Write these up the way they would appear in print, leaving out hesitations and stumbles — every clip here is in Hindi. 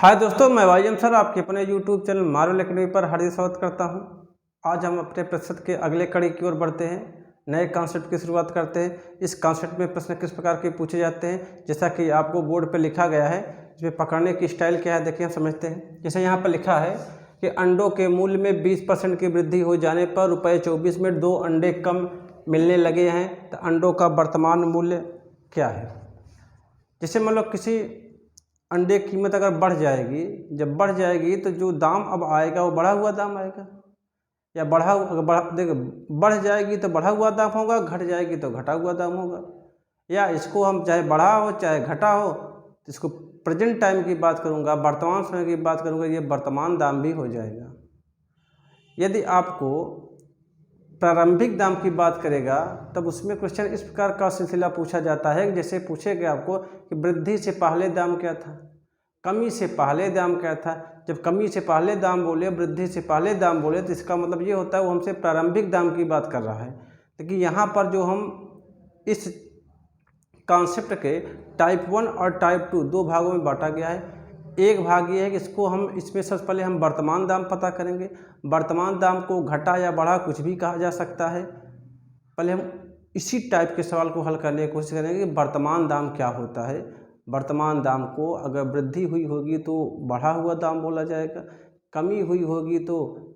हाय दोस्तों, मैं वाईएम सर आपके अपने यूट्यूब चैनल मार्वल एकेडमी पर हार्दिक स्वागत करता हूं। आज हम अपने प्रतिशत के अगले कड़ी की ओर बढ़ते हैं, नए कॉन्सेप्ट की शुरुआत करते हैं। इस कॉन्सेप्ट में प्रश्न किस प्रकार के पूछे जाते हैं, जैसा कि आपको बोर्ड पर लिखा गया है। इसमें पकड़ने की स्टाइल क्या है, देखिए हम समझते हैं। जैसे यहाँ पर लिखा है कि अंडों के मूल्य में 20% की वृद्धि हो जाने पर ₹24 में 2 अंडे कम मिलने लगे हैं, तो अंडों का वर्तमान मूल्य क्या है। जैसे मतलब किसी अंडे की कीमत अगर बढ़ जाएगी, जब बढ़ जाएगी तो जो दाम अब आएगा वो बढ़ा हुआ दाम आएगा, या देखो बढ़ जाएगी तो बढ़ा हुआ दाम होगा, घट जाएगी तो घटा हुआ दाम होगा। या इसको हम चाहे बढ़ा हो चाहे घटा हो, तो इसको प्रेजेंट टाइम की बात करूँगा, वर्तमान समय की बात करूँगा, ये वर्तमान दाम भी हो जाएगा। यदि आपको प्रारंभिक दाम की बात करेगा तब उसमें क्वेश्चन इस प्रकार का सिलसिला पूछा जाता है, जैसे पूछेगा आपको कि वृद्धि से पहले दाम क्या था, कमी से पहले दाम क्या था। जब कमी से पहले दाम बोले, वृद्धि से पहले दाम बोले, तो इसका मतलब ये होता है वो हमसे प्रारंभिक दाम की बात कर रहा है। लेकिन यहाँ पर जो हम इस कॉन्सेप्ट के टाइप 1 और टाइप 2 दो भागों में बांटा गया है। एक भाग ये है कि इसको हम इसमें सबसे पहले हम वर्तमान दाम पता करेंगे। वर्तमान दाम को घटा या बढ़ा कुछ भी कहा जा सकता है। पहले हम इसी टाइप के सवाल को हल करने की कोशिश करेंगे कि वर्तमान दाम क्या होता है। वर्तमान दाम को अगर वृद्धि हुई होगी तो बढ़ा हुआ दाम बोला जाएगा, कमी हुई होगी तो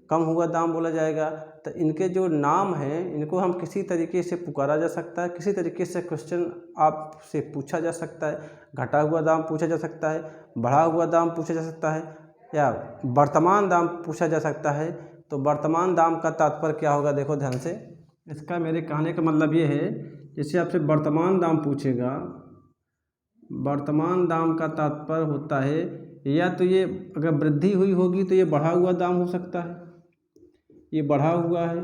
कम हुआ दाम बोला जाएगा। तो इनके जो नाम हैं इनको हम किसी तरीके से पुकारा जा सकता है, किसी तरीके से क्वेश्चन आपसे पूछा जा सकता है। घटा हुआ दाम पूछा जा सकता है, बढ़ा हुआ दाम पूछा जा सकता है, या वर्तमान दाम पूछा जा सकता है। तो वर्तमान दाम का तात्पर्य क्या होगा, देखो ध्यान से। इसका मेरे कहने का मतलब ये है, जैसे आपसे वर्तमान दाम पूछेगा, वर्तमान दाम का तात्पर्य होता है या तो ये अगर वृद्धि हुई होगी तो ये बढ़ा हुआ दाम हो सकता है, ये बढ़ा हुआ है,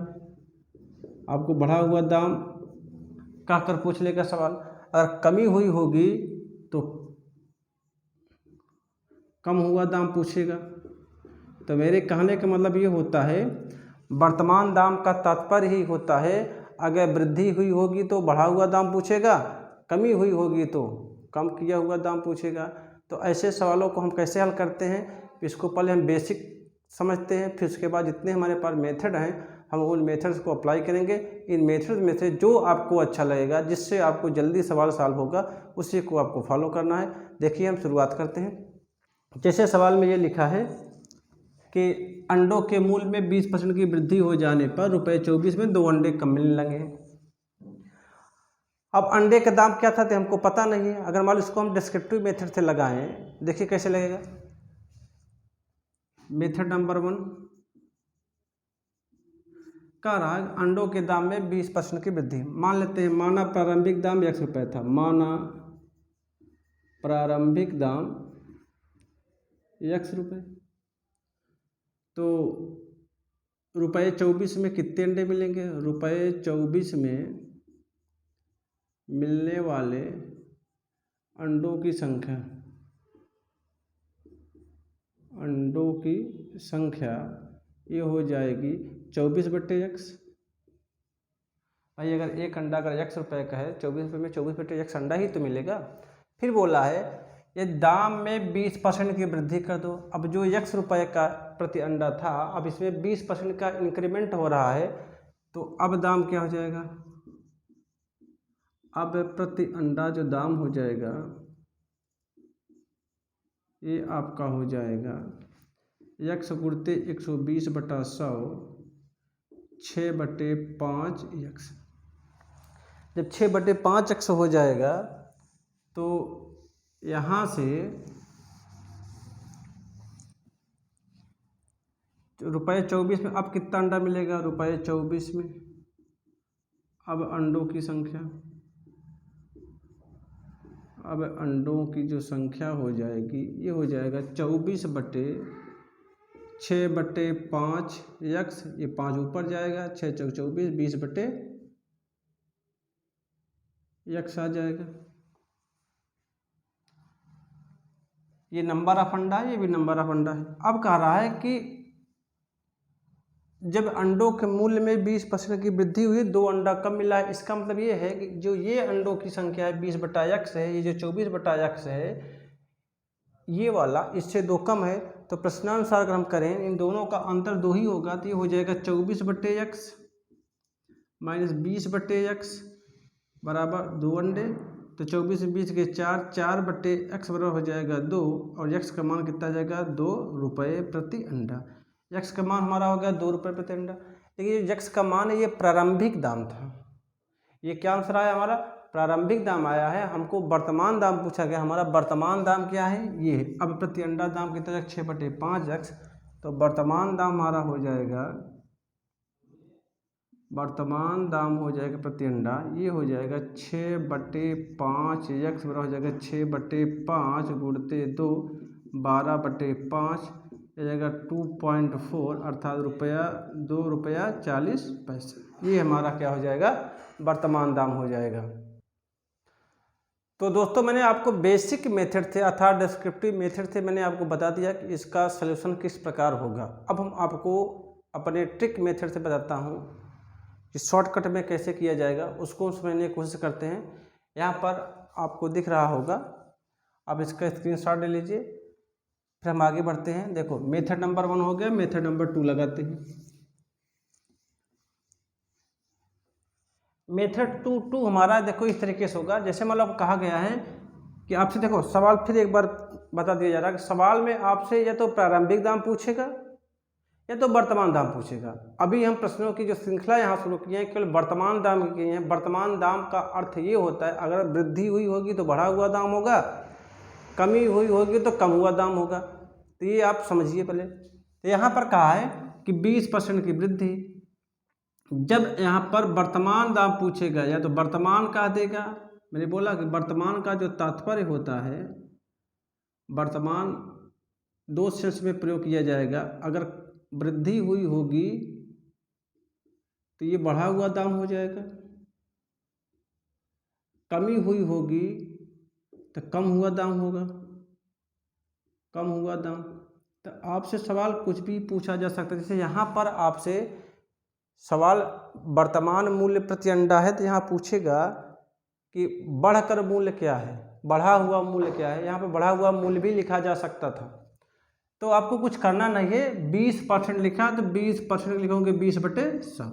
आपको बढ़ा हुआ दाम कहकर पूछ लेगा सवाल। अगर कमी हुई होगी तो कम हुआ दाम पूछेगा। तो मेरे कहने का मतलब ये होता है, वर्तमान दाम का तात्पर्य ही होता है अगर वृद्धि हुई होगी तो बढ़ा हुआ दाम पूछेगा, कमी हुई होगी तो कम किया हुआ दाम पूछेगा। तो ऐसे सवालों को हम कैसे हल करते हैं, इसको पहले हम बेसिक समझते हैं, फिर उसके बाद जितने हमारे पास मेथड हैं हम उन मेथड्स को अप्लाई करेंगे। इन मेथड्स में से जो आपको अच्छा लगेगा, जिससे आपको जल्दी सवाल सॉल्व होगा, उसी को आपको फॉलो करना है। देखिए हम शुरुआत करते हैं। जैसे सवाल में ये लिखा है कि अंडों के मूल्य में 20% की वृद्धि हो जाने पर ₹24 में 2 अंडे कम मिलने लगे हैं। अब अंडे का दाम क्या था तो हमको पता नहीं है। अगर मान लो इसको हम डिस्क्रिप्टिव मेथड से लगाएं, देखिए कैसे लगेगा। मेथड नंबर 1 कह रहा है अंडों के दाम में 20% की वृद्धि। मान लेते हैं, माना प्रारंभिक दाम ₹1 था, माना प्रारंभिक दाम ₹1। तो ₹24 में कितने अंडे मिलेंगे, ₹24 में मिलने वाले अंडों की संख्या, अंडों की संख्या ये हो जाएगी 24/x। भाई अगर एक अंडा अगर ₹1 का है, 24 रुपये में 24/x अंडा ही तो मिलेगा। फिर बोला है ये दाम में 20% की वृद्धि कर दो। अब जो ₹1 का प्रति अंडा था, अब इसमें 20% का इंक्रीमेंट हो रहा है, तो अब दाम क्या हो जाएगा, अब प्रति अंडा जो दाम हो जाएगा ये आपका हो जाएगा x गुणित 120/100 6/5x। जब 6/5x हो जाएगा तो यहाँ से ₹24 में अब कितना अंडा मिलेगा, ₹24 में अब अंडों की संख्या, अब अंडों की जो संख्या हो जाएगी ये हो जाएगा 24/6/5x। ये 5 ऊपर जाएगा, 6 × 24 20/x आ जाएगा। ये नंबर ऑफ अंडा है, ये भी नंबर ऑफ अंडा है। अब कह रहा है कि जब अंडों के मूल्य में 20% की वृद्धि हुई, 2 अंडा कम मिला है। इसका मतलब ये है कि जो ये अंडों की संख्या है 20/x है, ये जो 24/x है, ये वाला इससे 2 कम है, तो प्रश्नानुसार अगर हम करें इन दोनों का अंतर 2 ही होगा, तो ये हो जाएगा 24/x माइनस 20/x बराबर 2 अंडे। तो 24 में 20 के 4, 4/x बराबर हो जाएगा 2, और x का मान कितना आ जाएगा 2 रुपये प्रति अंडा। x का मान हमारा हो गया 2 रुपये प्रति अंडा। देखिए ये x का मान है, ये प्रारंभिक दाम था। ये क्या आंसर आया हमारा, प्रारंभिक दाम आया है। हमको वर्तमान दाम पूछा गया, हमारा वर्तमान दाम क्या है ये है। अब प्रति अंडा दाम कितना है 6/5x, तो वर्तमान दाम हमारा हो जाएगा, वर्तमान दाम हो जाएगा प्रति अंडा, ये हो जाएगा 6/5x बराबर हो जाएगा 6/5 गुणते 2 12/5 हो जाएगा 2.4 अर्थात ₹2.40। ये हमारा क्या हो जाएगा, वर्तमान दाम हो जाएगा। तो दोस्तों मैंने आपको बेसिक मेथड थे अर्थात डिस्क्रिप्टिव मेथड से मैंने आपको बता दिया कि इसका सलूशन किस प्रकार होगा। अब हम आपको अपने ट्रिक मेथड से बताता हूँ कि शॉर्टकट में कैसे किया जाएगा, उसको समझने की कोशिश करते हैं। यहाँ पर आपको दिख रहा होगा, आप इसका स्क्रीनशॉट ले लीजिए, फिर हम आगे बढ़ते हैं। देखो मेथड नंबर 1 हो गया, मेथड नंबर 2 लगाते हैं। मेथड 2 हमारा देखो इस तरीके से होगा, जैसे मतलब कहा गया है कि आपसे देखो सवाल फिर एक बार बता दिया जा रहा है कि सवाल में आपसे या तो प्रारंभिक दाम पूछेगा या तो वर्तमान दाम पूछेगा। अभी हम प्रश्नों की जो श्रृंखला यहाँ शुरू की है केवल वर्तमान दाम की है। वर्तमान दाम का अर्थ ये होता है अगर वृद्धि हुई होगी तो बढ़ा हुआ दाम होगा, कमी हुई होगी तो कम हुआ दाम होगा। तो ये आप समझिए पहले। तो यहाँ पर कहा है कि 20% की वृद्धि, जब यहाँ पर वर्तमान दाम पूछेगा या तो वर्तमान कह देगा। मैंने बोला कि वर्तमान का जो तात्पर्य होता है, वर्तमान 2 सेंस में प्रयोग किया जाएगा। अगर वृद्धि हुई होगी तो ये बढ़ा हुआ दाम हो जाएगा, कमी हुई होगी तो कम हुआ दाम होगा, कम हुआ दाम। तो आपसे सवाल कुछ भी पूछा जा सकता है। जैसे यहाँ पर आपसे सवाल वर्तमान मूल्य प्रति अंडा है, तो यहाँ पूछेगा कि बढ़कर मूल्य क्या है, बढ़ा हुआ मूल्य क्या है। यहाँ पर बढ़ा हुआ मूल्य भी लिखा जा सकता था। तो आपको कुछ करना नहीं है, 20% लिखा तो 20% लिखोगे 20/100।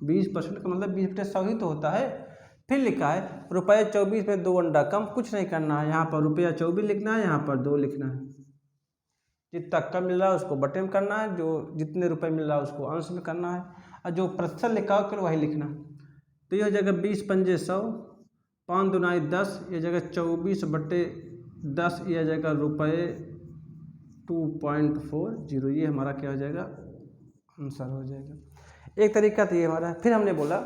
20% का मतलब 20/100 ही तो होता है। फिर लिखा है ₹24 में 2 अंडा कम, कुछ नहीं करना है। यहाँ पर ₹24 लिखना है, यहाँ पर 2 लिखना है। जितना कम मिल रहा है उसको बटे में करना है, जो जितने रुपए मिल रहा है उसको अंश में करना है, और जो प्रतिशत लिखा हो केवल वही लिखना है। तो ये हो जाएगा 20×5 = 100, 5 दूनी 10, ये जगह 24/10, ये आ जाएगा ₹2.40। ये हमारा क्या हो जाएगा, आंसर हो जाएगा। एक तरीका तो ये हमारा। फिर हमने बोला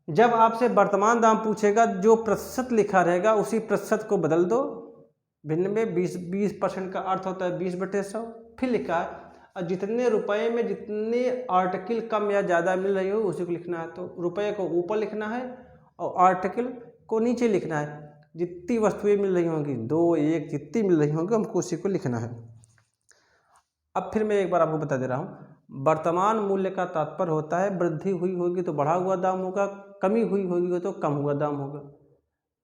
जब आपसे वर्तमान दाम पूछेगा जो प्रतिशत लिखा रहेगा उसी प्रतिशत को बदल दो भिन्न में। 20% का अर्थ होता है 20/100। फिर लिखा है और जितने रुपए में जितने आर्टिकल कम या ज़्यादा मिल रही हो उसी को लिखना है। तो रुपये को ऊपर लिखना है और आर्टिकल को नीचे लिखना है। जितनी वस्तुएं मिल रही होंगी 2, 1 जितनी मिल रही होंगी हमको उसी को लिखना है। अब फिर मैं एक बार आपको बता दे रहा हूँ, वर्तमान मूल्य का तात्पर्य होता है वृद्धि हुई होगी तो बढ़ा हुआ दाम होगा, कमी हुई होगी तो कम हुआ दाम होगा।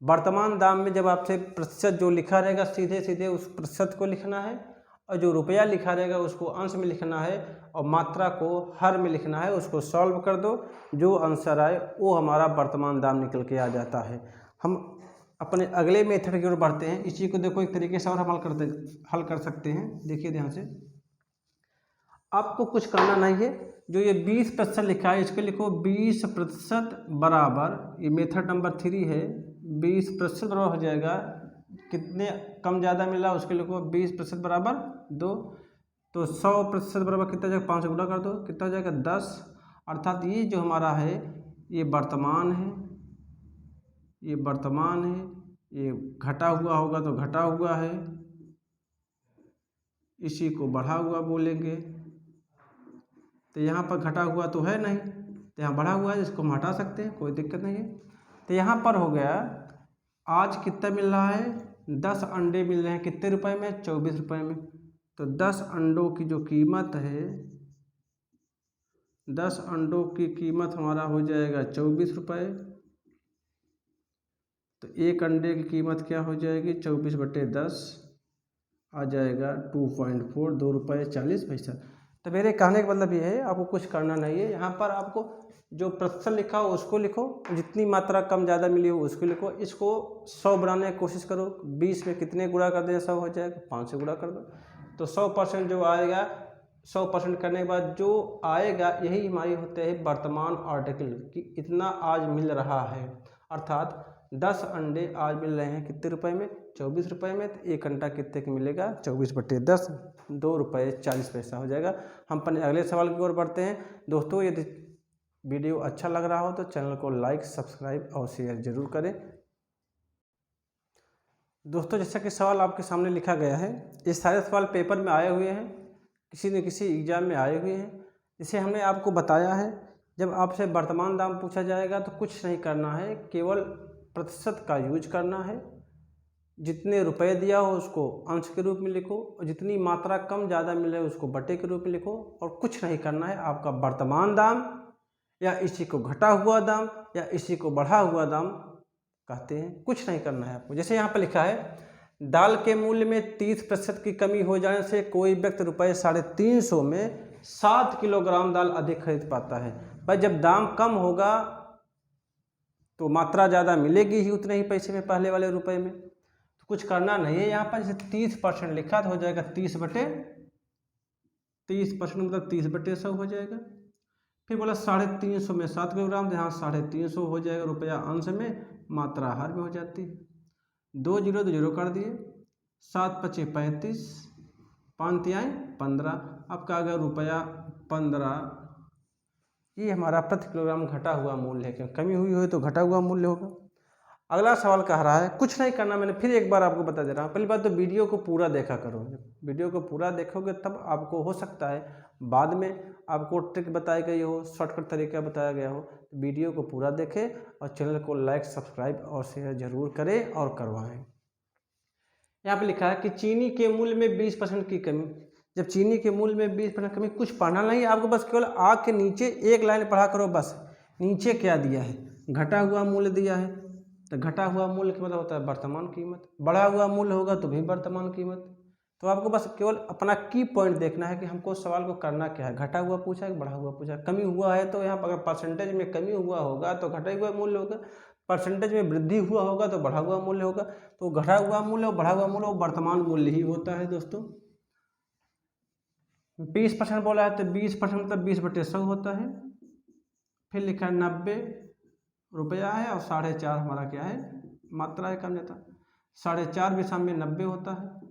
वर्तमान दाम में जब आपसे प्रतिशत जो लिखा रहेगा सीधे सीधे उस प्रतिशत को लिखना है, और जो रुपया लिखा रहेगा उसको अंश में लिखना है, और मात्रा को हर में लिखना है। उसको सॉल्व कर दो, जो आंसर आए वो हमारा वर्तमान दाम निकल के आ जाता है। हम अपने अगले मेथड की ओर बढ़ते हैं। इसी को देखो एक तरीके से और हम हल कर सकते हैं। देखिए ध्यान से, आपको कुछ करना नहीं है। जो ये 20% लिखा है इसको लिखो 20% बराबर, ये मेथड नंबर 3 है, 20% बराबर हो जाएगा कितने कम ज़्यादा मिला उसके लिखो 20% बराबर 2। तो 100% बराबर कितना जाएगा, 5 गुना कर दो, कितना जाएगा 10। अर्थात ये जो हमारा है ये वर्तमान है, ये वर्तमान है, ये घटा हुआ होगा तो घटा हुआ है, इसी को बढ़ा हुआ बोलेंगे। तो यहाँ पर घटा हुआ तो है नहीं, तो यहाँ बढ़ा हुआ है, इसको हम हटा सकते हैं, कोई दिक्कत नहीं है। तो यहाँ पर हो गया आज कितना मिल रहा है, 10 अंडे मिल रहे हैं कितने रुपए में, 24 रुपए में। तो 10 अंडों की जो कीमत है, 10 अंडों की कीमत हमारा हो जाएगा 24 रुपये। तो एक अंडे की कीमत क्या हो जाएगी 24/10, आ जाएगा 2.4, 2 रुपये 40 पैसा। तो मेरे कहने का मतलब ये है, आपको कुछ करना नहीं है। यहाँ पर आपको जो प्रतिशत लिखा हो उसको लिखो, जितनी मात्रा कम ज़्यादा मिली हो उसको लिखो। इसको 100 बनाने की कोशिश करो। 20 में कितने गुणा कर दें 100 हो जाएगा, 5 से गुणा कर दो। तो 100% जो आएगा, 100% करने के बाद जो आएगा यही हमारी होते हैं वर्तमान आर्टिकल कि इतना आज मिल रहा है। अर्थात 10 अंडे आज मिल रहे हैं कितने रुपए में, 24 रुपये में। तो 1 अंडा कितने का मिलेगा, 24/10, 2 रुपये 40 पैसा हो जाएगा। हम अपने अगले सवाल की ओर बढ़ते हैं। दोस्तों यदि वीडियो अच्छा लग रहा हो तो चैनल को लाइक, सब्सक्राइब और शेयर जरूर करें। दोस्तों जैसा कि सवाल आपके सामने लिखा गया है, ये सारे सवाल पेपर में आए हुए हैं, किसी न किसी एग्जाम में आए हुए हैं। इसे हमने आपको बताया है, जब आपसे वर्तमान दाम पूछा जाएगा तो कुछ नहीं करना है, केवल प्रतिशत का यूज करना है। जितने रुपए दिया हो उसको अंश के रूप में लिखो, और जितनी मात्रा कम ज़्यादा मिले उसको बटे के रूप में लिखो। और कुछ नहीं करना है, आपका वर्तमान दाम या इसी को घटा हुआ दाम या इसी को बढ़ा हुआ दाम कहते हैं। कुछ नहीं करना है आपको। जैसे यहाँ पर लिखा है, दाल के मूल्य में 30% की कमी हो जाने से कोई व्यक्ति ₹350 में 7 किलोग्राम दाल अधिक खरीद पाता है। पर जब दाम कम होगा तो मात्रा ज़्यादा मिलेगी ही उतने ही पैसे में, पहले वाले रुपए में। तो कुछ करना नहीं है। यहाँ पर जैसे 30% लिखा तो हो जाएगा 30/30% मतलब 30/100 हो जाएगा। फिर बोला 350 में 7 किलोग्राम, यहाँ 350 हो जाएगा, रुपया अंश में, मात्रा हर में हो जाती है। 2 जीरो 2 जीरो कर दिए, 7×5 = 35, 5×3 = 15, आपका आ गया ₹15। ये हमारा प्रति किलोग्राम घटा हुआ मूल्य है, क्योंकि कमी हुई हो तो घटा हुआ मूल्य होगा। अगला सवाल कह रहा है, कुछ नहीं करना। मैंने फिर एक बार आपको बता दे रहा हूँ, पहली बात तो वीडियो को पूरा देखा करो। वीडियो को पूरा देखोगे तब आपको हो सकता है बाद में आपको ट्रिक बताई गई हो, शॉर्टकट तरीका बताया गया हो। वीडियो को पूरा देखें और चैनल को लाइक, सब्सक्राइब और शेयर जरूर करें और करवाएं। यहाँ पे लिखा है कि चीनी के मूल्य में 20% की कमी। जब चीनी के मूल्य में 20% कमी, कुछ पढ़ना नहीं आपको, बस केवल आग के नीचे एक लाइन पढ़ा करो बस। नीचे क्या दिया है, घटा हुआ मूल्य दिया है। तो घटा हुआ मूल्य का मतलब होता है वर्तमान कीमत, बढ़ा हुआ मूल्य होगा तो भी वर्तमान कीमत। तो आपको बस केवल अपना की पॉइंट देखना है कि हमको सवाल को करना क्या है। घटा हुआ पूछा है, बढ़ा हुआ पूछा है, कमी हुआ है तो यहाँ पर अगर परसेंटेज में कमी हुआ होगा तो घटा हुआ मूल्य होगा, परसेंटेज में वृद्धि हुआ होगा तो बढ़ा हुआ मूल्य होगा। तो घटा हुआ मूल्य और बढ़ा हुआ मूल्य वो वर्तमान मूल्य ही होता है दोस्तों। 20% बोला है तो 20% मतलब 20/100 होता है। फिर लिखा है 90 रुपया है और 4.5 हमारा क्या है, मात्रा है, कम जाता। 4.5 भी सामने 90 होता है।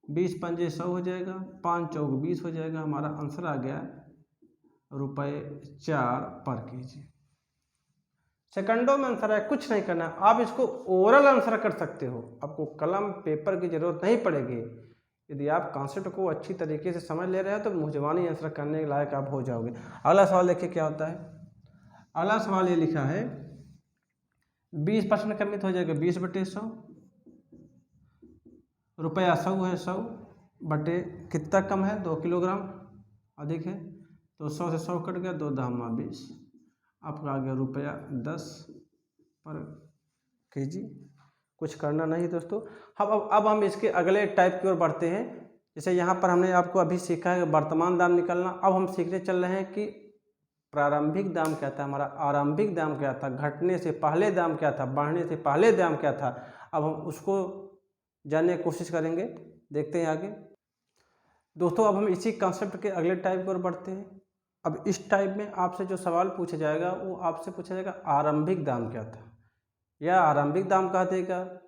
20×5 = 100 हो जाएगा, 5×4 = 20 हो जाएगा। हमारा आंसर आ गया ₹4/kg। सेकंडों में आंसर है, कुछ नहीं करना। आप इसको ओरल आंसर कर सकते हो, आपको कलम पेपर की जरूरत नहीं पड़ेगी। यदि आप कॉन्सेप्ट को अच्छी तरीके से समझ ले रहे हो तो मुंहजबानी आंसर करने के लायक आप हो जाओगे। अगला सवाल देखिए क्या होता है। अगला सवाल ये लिखा है, 20% कमी तो हो जाएगा 20/100, रुपया 100 है, 100 बटे कितना कम है, 2 किलोग्राम अधिक है। तो 100 से 100 कट गया, 2×10 = 20, आपका आ गया ₹10/kg। कुछ करना नहीं दोस्तों। अब हम इसके अगले टाइप की ओर बढ़ते हैं। जैसे यहाँ पर हमने आपको अभी सीखा है वर्तमान दाम निकालना। अब हम सीखने चल रहे हैं कि प्रारंभिक दाम क्या था, हमारा आरंभिक दाम क्या था, घटने से पहले दाम क्या था, बढ़ने से पहले दाम क्या था। अब हम उसको जानने की कोशिश करेंगे, देखते हैं आगे। दोस्तों अब हम इसी कॉन्सेप्ट के अगले टाइप की ओर बढ़ते हैं। अब इस टाइप में आपसे जो सवाल पूछा जाएगा वो आपसे पूछा जाएगा आरंभिक दाम क्या था, या आरंभिक दाम कह देगा,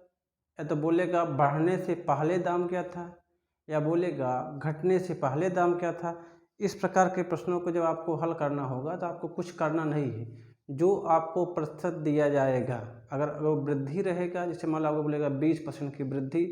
या तो बोलेगा बढ़ने से पहले दाम क्या था, या बोलेगा घटने से पहले दाम क्या था। इस प्रकार के प्रश्नों को जब आपको हल करना होगा तो आपको कुछ करना नहीं है। जो आपको प्रतिशत दिया जाएगा, अगर वो वृद्धि रहेगा, जैसे मान लो आपको बोलेगा 20% की वृद्धि,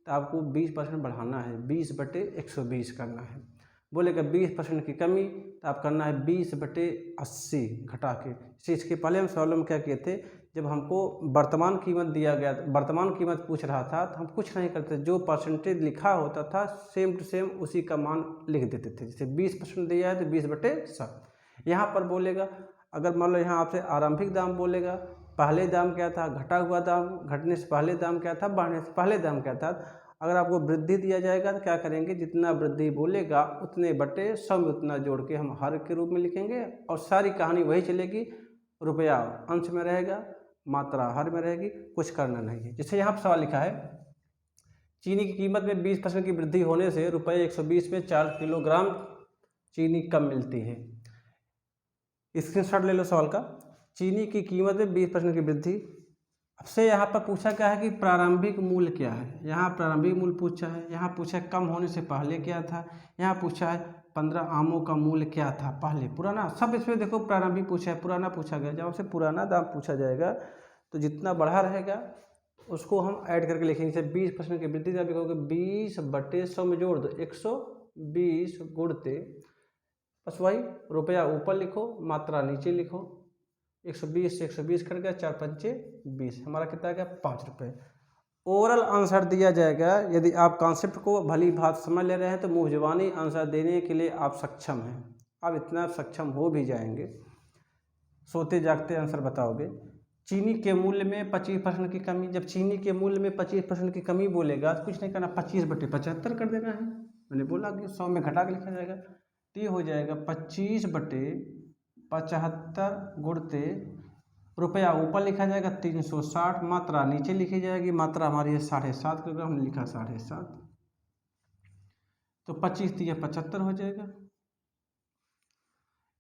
तो आपको 20% बढ़ाना है, 20/120 करना है। बोलेगा 20% की कमी, तो आप करना है 20/80 घटा के। इसके पहले हम सवालों में क्या किए थे, जब हमको वर्तमान कीमत दिया गया, वर्तमान कीमत पूछ रहा था तो हम कुछ नहीं करते, जो परसेंटेज लिखा होता था सेम टू सेम उसी का मान लिख देते थे। जैसे 20% दिया है तो 20/100। यहाँ पर बोलेगा, अगर मान लो यहाँ आपसे आरंभिक दाम बोलेगा, पहले दाम क्या था, घटा हुआ दाम, घटने से पहले दाम क्या था, बढ़ने से पहले दाम क्या था। अगर आपको वृद्धि दिया जाएगा तो क्या करेंगे, जितना वृद्धि बोलेगा उतने बटे 100 में उतना जोड़ के हम हर के रूप में लिखेंगे और सारी कहानी वही चलेगी। रुपया अंश में रहेगा, मात्रा हर में रहेगी, कुछ करना नहीं है। जैसे यहाँ पर सवाल लिखा है, चीनी की कीमत में 20% की वृद्धि होने से रुपये 120 में 4 किलोग्राम चीनी कम मिलती है। स्क्रीनशॉट ले लो सवाल का। चीनी की कीमत में 20% की वृद्धि। अब से यहाँ पर पूछा क्या है कि प्रारंभिक मूल्य क्या है। यहाँ प्रारंभिक मूल्य पूछा है, यहाँ पूछा है कम होने से पहले क्या था, यहाँ पूछा है 15 आमों का मूल्य क्या था पहले, पुराना। सब इसमें देखो प्रारंभिक पूछा है, पुराना पूछा गया। जब आपसे पुराना दाम पूछा जाएगा तो जितना बढ़ा रहेगा उसको हम ऐड करके लिखेंगे। जैसे 20% की वृद्धि जब लिखोगे 20/100 में जोड़ दो 120 गुणते, बस वही रुपया ऊपर लिखो, मात्रा नीचे लिखो। 120 से 120 कट गया, 4 पंचे 20, हमारा कितना आ गया 5 रुपये। ओरल आंसर दिया जाएगा। यदि आप कॉन्सेप्ट को भली बात समझ ले रहे हैं तो मुँह जुबानी आंसर देने के लिए आप सक्षम हैं। आप इतना सक्षम हो भी जाएंगे, सोते जागते आंसर बताओगे। चीनी के मूल्य में 25% की कमी। जब चीनी के मूल्य में 25% की कमी बोलेगा तो कुछ नहीं करना, 25/75 कर देना है। मैंने बोला कि 100 में घटा के लिखा जाएगा, तो ये हो जाएगा 25/75 गुणते रुपया ऊपर लिखा जाएगा 360, मात्रा नीचे लिखी जाएगी। मात्रा हमारी है 7.5 किलोग्राम, हमने लिखा 7.5, तो 25 3 75 हो जाएगा।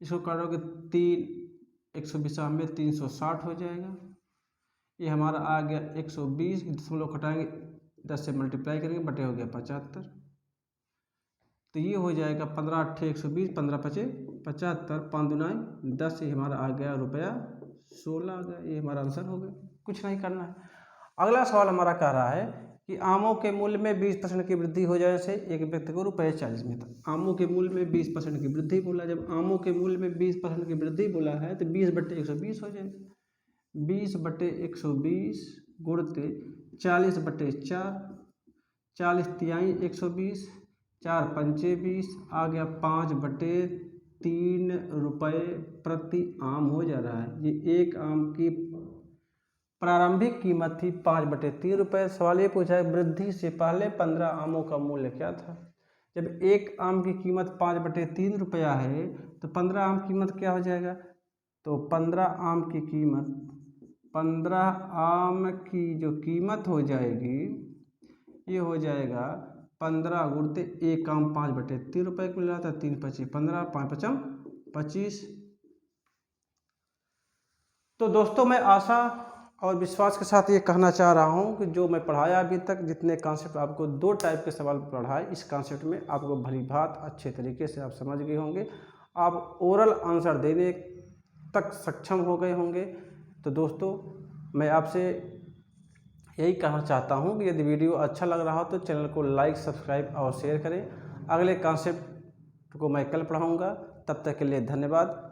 इसको करोगे 120 में 360 हो जाएगा। ये हमारा आ गया 120, दशमलव घटाएंगे 10 से मल्टीप्लाई करेंगे, बटे हो गया 75। तो ये हो जाएगा 15 8 120, 15 5 75, 5 दूना 10, ये हमारा आ गया रुपया 16 आ गया। ये हमारा आंसर हो गया, कुछ नहीं करना है। अगला सवाल हमारा कह रहा है कि आमों के मूल्य में 20% की वृद्धि हो जाने से एक व्यक्ति को ₹40 मिलता। आमों के मूल्य में 20% की वृद्धि बोला। जब आमों के मूल्य में 20% की वृद्धि बोला है तो 20/120 हो जाएगा। 20/120 गुणते 40/4, 40 तिहाई 120, 4 पंचे 20, आ गया 5/3 रुपये प्रति आम हो जा रहा है। ये एक आम की प्रारंभिक कीमत थी 5/3 रुपये। सवाल ये पूछा है वृद्धि से पहले 15 आमों का मूल्य क्या था। जब एक आम की कीमत 5/3 रुपया है तो 15 आम कीमत क्या हो जाएगा, तो 15 आम की कीमत, 15 आम की जो कीमत हो जाएगी ये हो जाएगा 15 गुणते एक आम 5/3 रुपये को मिल रहा था, 3 पची 15, 5 पचम 25। तो दोस्तों मैं आशा और विश्वास के साथ ये कहना चाह रहा हूँ कि जो मैं पढ़ाया अभी तक, जितने कॉन्सेप्ट आपको 2 टाइप के सवाल पढ़ाए, इस कॉन्सेप्ट में आपको भली बात अच्छे तरीके से आप समझ गए होंगे। आप ओरल आंसर देने तक सक्षम हो गए होंगे। तो दोस्तों मैं आपसे यही कहना चाहता हूँ कि यदि वीडियो अच्छा लग रहा हो तो चैनल को लाइक, सब्सक्राइब और शेयर करें। अगले कॉन्सेप्ट को मैं कल पढ़ाऊँगा, तब तक के लिए धन्यवाद।